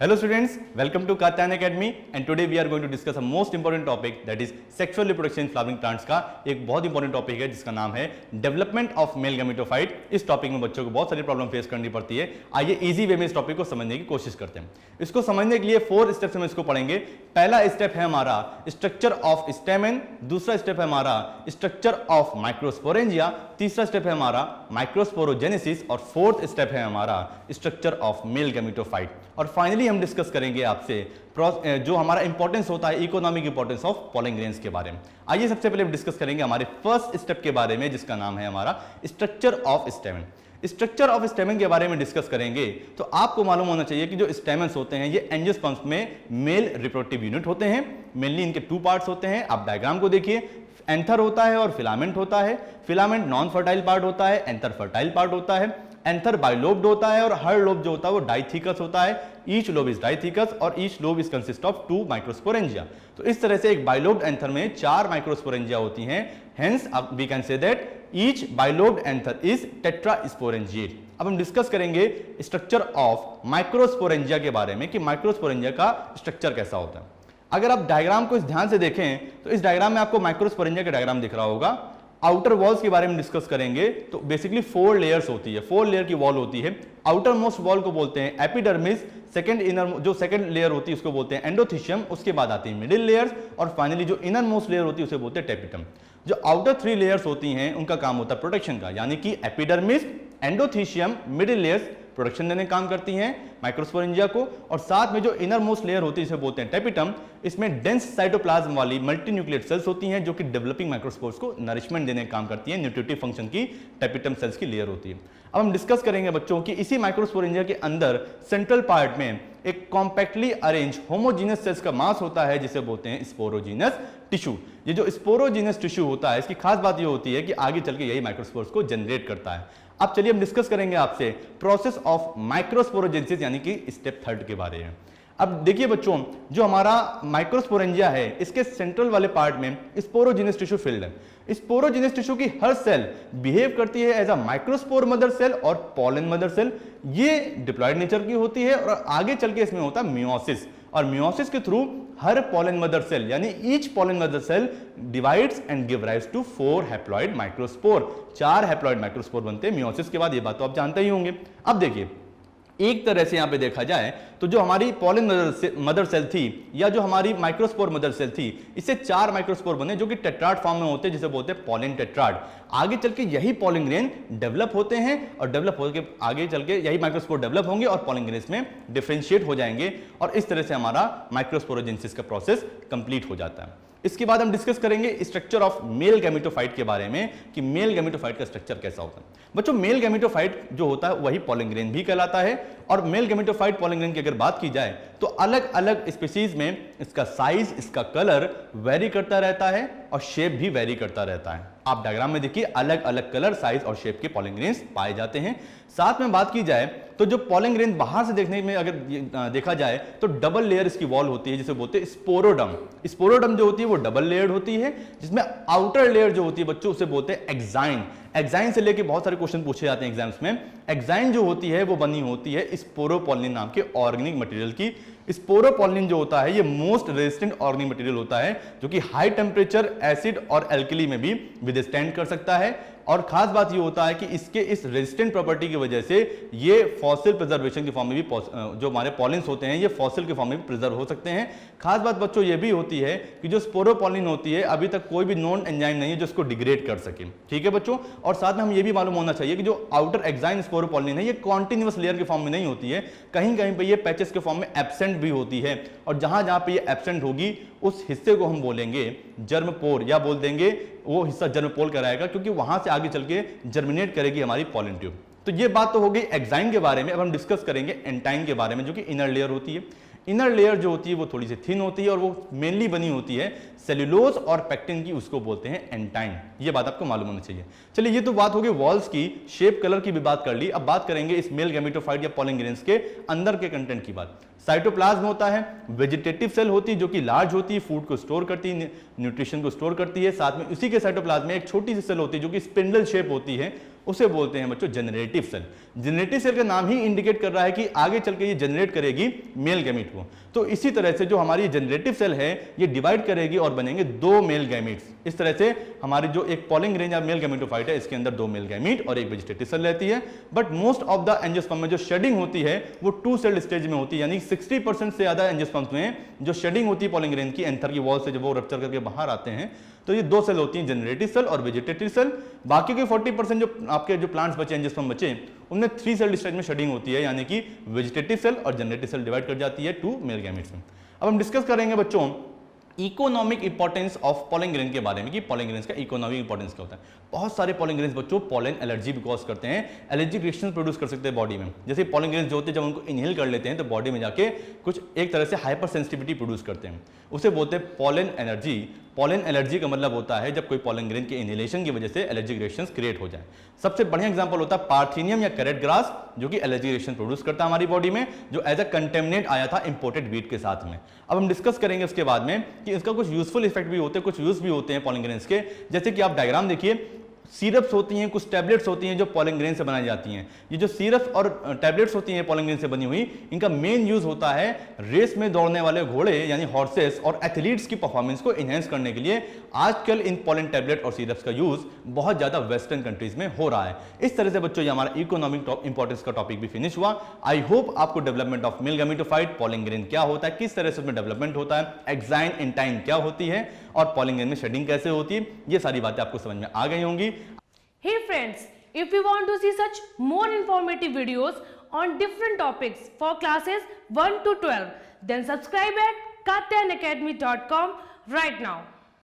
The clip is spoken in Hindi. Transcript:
Hello students, welcome to Katyan Academy and today we are going to discuss a most important topic that is sexual reproduction in flowering plants का एक बहुत इंपॉर्टेंट टॉपिक है जिसका नाम है डेवलपमेंट ऑफ मेल गैमेटोफाइट। इस टॉपिक में बच्चों को बहुत सारी प्रॉब्लम फेस करनी पड़ती है। आइए इजी वे में इस टॉपिक को समझने की कोशिश करते हैं। इसको समझने के लिए 4 स्टेप्स में इसको पढ़ेंगे। पहला स्टेप है हमारा स्ट्रक्चर ऑफ स्टेमेन, दूसरा स्टेप है हमारा स्ट्रक्चर ऑफ माइक्रोस्पोरेंजिया, तीसरा स्टेप है हमारा माइक्रोस्पोरोजेनेसिस और फोर्थ स्टेप है हमारा स्ट्रक्चर ऑफ मेल गैमेटोफाइट। और फाइनली हम डिस्कस करेंगे आपसे जो हमारा इंपॉर्टेंस होता है economic importance of pollen grains के बारे में। आइए सबसे पहले डिस्कस करेंगे हमारे फर्स्ट स्टेप के बारे में जिसका नाम है हमारा structure of stamen. Structure of stamen के बारे में डिस्कस करेंगे तो आपको मालूम होना चाहिए कि जो स्टेमेन्स होते हैं ये एंजियोस्पर्म्स में मेल रिप्रोडक्टिव यूनिट होते हैं। मेनली इनके 2 पार्ट्स होते हैं। आप डायग्राम को देखिए, एंथर होता है और फिलामेंट होता है। फिलामेंट नॉन फर्टाइल पार्ट होता है, एंथर फर्टाइल पार्ट होता है। एंथर बाइलोब्ड होता है और हर लोब जो होता है वो डाइथिकस होता है। ईच लोब इज डाइथिकस और each lobe is consist of 2 microsporangia. तो इस तरह से एक बाइलोब्ड एंथर में 4 माइक्रोस्पोरेंजिया होती हैं। Hence we can say that each bilobed anther is tetrasporangiate. अब हम डिस्कस करेंगे स्ट्रक्चर ऑफ माइक्रोस्पोरेंजिया के बारे में कि माइक्रोस्पोरेंजिया का स्ट्रक्चर कैसा होता है। अगर आप डायग्राम को इस ध्यान से देखें तो इस डायग्राम में आपको माइक्रोस्पोरेंजिया का डायग्राम दिख रहा होगा। आउटर वॉल्स के बारे में डिस्कस करेंगे तो बेसिकली 4 लेयर्स होती है, 4 लेयर की वॉल होती है। आउटर मोस्ट वॉल को बोलते हैं एपिडर्मिस, सेकंड लेयर होती है उसको बोलते हैं एंडोथीशियम, उसके बाद आती है मिडिल लेयर्स और फाइनली जो इनर मोस्ट लेयर होती है उसे बोलते हैं टेपिटम। जो आउटर 3 लेयर्स होती हैं उनका काम होता है प्रोटेक्शन का, यानी कि epidermis, endothecium, middle layers protection देने काम करती हैं माइक्रोस्पोरेंजिया को। और साथ में जो इनर मोस्ट लेयर होती है इसे बोलते हैं टेपिटम। इसमें डेंस साइटोप्लाज्म वाली मल्टीन्यूक्लिएट सेल्स होती हैं जो कि डेवलपिंग माइक्रोस्पोर्स को नरिशमेंट देने का काम करती हैं। न्यूट्रिटिव फंक्शन की टेपिटम सेल्स की लेयर होती है। अब हम डिस्कस करेंगे बच्चों की इसी माइक्रोस्पोरेंजिया के अंदर सेंट्रल पार्ट में एक कॉम्पैक्टली अरेंज होमोजीनस सेल्स का मास होता है जिसे बोलते हैं स्पोरोजीनस टिश्यू। ये जो स्पोरोजीनस टिश्यू होता है इसकी खास बात ये होती है कि आगे चल के यही माइक्रोस्पोर्स को जनरेट करता है। अब चलिए हम डिस्कस करेंगे आपसे प्रोसेस ऑफ माइक्रोस्पोरोजेनेसिस यानी कि स्टेप 3 के बारे में। अब देखिए बच्चों, जो हमारा माइक्रोस्पोरेंजिया है इसके सेंट्रल वाले पार्ट में स्पोरोजीनस टिश्यू फिल्ड है। स्पोरोजीनस टिश्यू की हर सेल बिहेव करती है as a microspore mother cell और पॉलन मदर सेल। ये डिप्लॉयड नेचर की होती है और आगे चल के इसमें होता है मियोसिस और मियोसिस के थ्रू हर पॉलन मदर सेल यानी each pollen mother cell divides and give rise to 4 haploid microspore. 4 haploid microspore बनते हैं मियोसिस के बाद। ये बात तो आप जानते ही होंगे। अब देखिए, एक तरह से यहां पे देखा जाए तो जो हमारी पॉलन मदर सेल थी या जो हमारी माइक्रोस्पोर मदर सेल थी इससे 4 माइक्रोस्पोर बने जो कि टेट्राड फॉर्म में होते हैं जिसे बोलते हैं पॉलिन टेट्राड। आगे चल के यही पॉलिन ग्रेन डेवलप होते हैं और डेवलप होकर आगे चल के यही माइक्रोस्पोर डेवलप होंगे और पॉलिन ग्रेन्स में डिफरेंशिएट हो जाएंगे और इस तरह से हमारा माइक्रोस्पोरोजेनेसिस का प्रोसेस कंप्लीट हो जाता है। इसके बाद हम डिस्कस करेंगे स्ट्रक्चर ऑफ मेल गैमेटोफाइट के बारे में कि मेल गैमेटोफाइट का स्ट्रक्चर कैसा होता है। बच्चों, मेल गैमेटोफाइट जो होता है वही पॉलिन ग्रेन भी कहलाता है और मेल गैमेटोफाइट पॉलिन ग्रेन की अगर बात की जाए तो अलग अलग स्पीसीज में इसका साइज, इसका कलर वेरी करता रहता है और शेप भी वेरी करता रहता है। आप डायग्राम में देखिए अलग अलग कलर, साइज और शेप के पॉलिन ग्रेन्स पाए जाते हैं। साथ में बात की जाए तो जो पॉलिन ग्रेन बाहर से देखने में अगर देखा जाए तो डबल लेयर इसकी वॉल होती है जिसे बोलते हैं स्पोरोडम। स्पोरोडम जो होती है वो डबल लेयर्ड होती है जिसमें आउटर लेयर जो होती है बच्चों उसे बोलते हैं एक्साइन। एक्साइन से लेके बहुत सारे क्वेश्चन पूछे जाते हैं एग्जाम्स में। एक्साइन जो होती है वो बनी होती है स्पोरोपोलिन नाम के ऑर्गेनिक मटेरियल की। स्पोरोपोलिन जो होता है ये मोस्ट रेजिस्टेंट ऑर्गेनिक मटेरियल होता है जो कि हाई टेम्परेचर, एसिड और एल्कली में भी विदस्टैंड कर सकता है। और खास बात ये होता है कि इसके इस रेजिस्टेंट प्रॉपर्टी की वजह से ये फॉसिल प्रिजर्वेशन के फॉर्म में भी जो हमारे पॉलिन्स होते हैं ये फॉसिल के फॉर्म में भी प्रिजर्व हो सकते हैं। खास बात बच्चों ये भी होती है कि जो स्पोरोपोलिन होती है अभी तक कोई भी नॉन एंजाइम नहीं है जो इसको डिग्रेड कर सके। ठीक है बच्चों, और साथ में हम ये भी मालूम होना चाहिए कि जो आउटर एक्साइन स्पोरोपोलिन है ये कॉन्टिन्यूअस लेयर के फॉर्म में नहीं होती है, कहीं कहीं पे ये पैचेस के फॉर्म में एब्सेंट भी होती है और जहां जहां पे ये एब्सेंट होगी उस हिस्से को हम बोलेंगे जर्मपोर या बोल देंगे वो हिस्सा जर्मपोल कराएगा क्योंकि वहां से आगे चल के जर्मिनेट करेगी हमारी पॉलिन ट्यूब। तो ये बात तो हो गई एक्साइन के बारे में। अब हम डिस्कस करेंगे एंटाइन के बारे में जो कि इनर लेयर होती है। इनर लेयर जो होती है वो थोड़ी सी थिन होती है और वो मेनली बनी होती है सेल्यूलोज और पेक्टिन की, उसको बोलते हैं एंटाइन। ये बात आपको मालूम होना चाहिए। चलिए, ये तो बात हो गई वॉल्स की, शेप, कलर की भी बात कर ली। अब बात करेंगे इस मेल गैमेटोफाइट या पॉलिन ग्रेन्स के अंदर के कंटेंट की बात। साइटोप्लाज्म होता है, वेजिटेटिव सेल होती है जो कि लार्ज होती है, फूड को स्टोर करती है, न्यूट्रिशन को स्टोर करती है। साथ में उसी के साइटोप्लाज्म में एक छोटी सी सेल होती है जो कि स्पिंडल शेप होती है, उसे बोलते हैं बच्चों जनरेटिव सेल। जनरेटिव सेल का नाम ही इंडिकेट कर रहा है कि आगे चल के ये जनरेट करेगी मेल गैमीट को। तो इसी तरह से जो हमारी जनरेटिव सेल है ये डिवाइड करेगी और बनेंगे 2 मेल गैमीट्स। इस तरह से हमारी जो एक पॉलिंग ग्रेन या मेल गैमेटोफाइट है इसके अंदर 2 मेल गैमीट और एक वेजिटेटिव सेल रहती है। But most of the angiosperm में जो शेडिंग होती है वो 2 सेल स्टेज में होती है, यानी 60% से ज्यादा एंजियोस्पर्म्स में जो शेडिंग होती है पॉलिंग ग्रेन की एंथर की वॉल से जब वो रप्चर करके बाहर आते हैं तो ये 2 सेल होती हैं, जनरेटिव सेल और वेजिटेटिव सेल। बाकी के 40% जो आपके जो प्लांट्स बचे, एंजियोस्पर्म बचे, उनमें 3 सेल स्टेज में शेडिंग होती है, यानी कि वेजिटेटिव सेल और जनरेटिव सेल डिवाइड कर जाती है 2 मेल गैमेट्स में। अब हम डिस्कस करेंगे बच्चों economic importance of pollen grain के बारे में कि पॉलिन ग्रेन्स का इकोनॉमिक इंपॉर्टेंस क्या होता है। बहुत सारे पॉलिन ग्रेन्स बच्चों पॉलिन एलर्जी भी कॉज करते हैं, एलर्जिक रिएक्शन प्रोड्यूस कर सकते हैं बॉडी में। जैसे पॉलिन ग्रेन्स जो होते हैं जब उनको इनहेल कर लेते हैं तो बॉडी में जाके कुछ एक तरह से हाइपर सेंसिटिविटी प्रोड्यूस करते हैं, उसे बोलते हैं पॉलिन एलर्जी। पॉलिन एलर्जी का मतलब होता है जब कोई पॉलिन ग्रेन के इनहेलेशन की वजह से एलर्जिक रिएक्शंस क्रिएट हो जाए। सबसे बढ़िया एग्जांपल होता है पार्थेनियम या कैरेट ग्रास, जो कि एलर्जिक रिएक्शन प्रोड्यूस करता है हमारी बॉडी में, जो एज अ कंटेमिनेट आया था इंपोर्टेड वीट के साथ में। अब हम डिस्कस करेंगे उसके बाद में कि इसका कुछ यूजफुल इफेक्ट भी होते हैं, कुछ यूज भी होते हैं पॉलिन ग्रेन्स के। जैसे कि आप डायग्राम देखिए, सिरप्स होती हैं, कुछ टैबलेट्स होती हैं जो पॉलिन ग्रेन से बनाई जाती हैं। ये जो सिरप्स और टैबलेट्स होती हैं पॉलिन ग्रेन से बनी हुई, इनका मेन यूज होता है रेस में दौड़ने वाले घोड़े यानी हॉर्सेस और एथलीट्स की परफॉर्मेंस को एनहेंस करने के लिए। आजकल इन पॉलिन टैबलेट और सिरप्स का यूज बहुत ज्यादा वेस्टर्न कंट्रीज में हो रहा है। इस तरह से बच्चों ये हमारा इकोनॉमिक इंपॉर्टेंस का टॉपिक भी फिनिश हुआ। आई होप आपको development of male gametophyte, pollen grain क्या होता है, किस तरह से उसमें डेवलपमेंट होता है, एक्साइन इन टाइम क्या होती है और पॉलिन ग्रेन में शेडिंग कैसे होती है, ये सारी बातें आपको समझ में आ गई होंगी। Hey friends, if you want to see such more informative videos on different topics for classes 1 to 12, then subscribe at katyanacademy.com right now.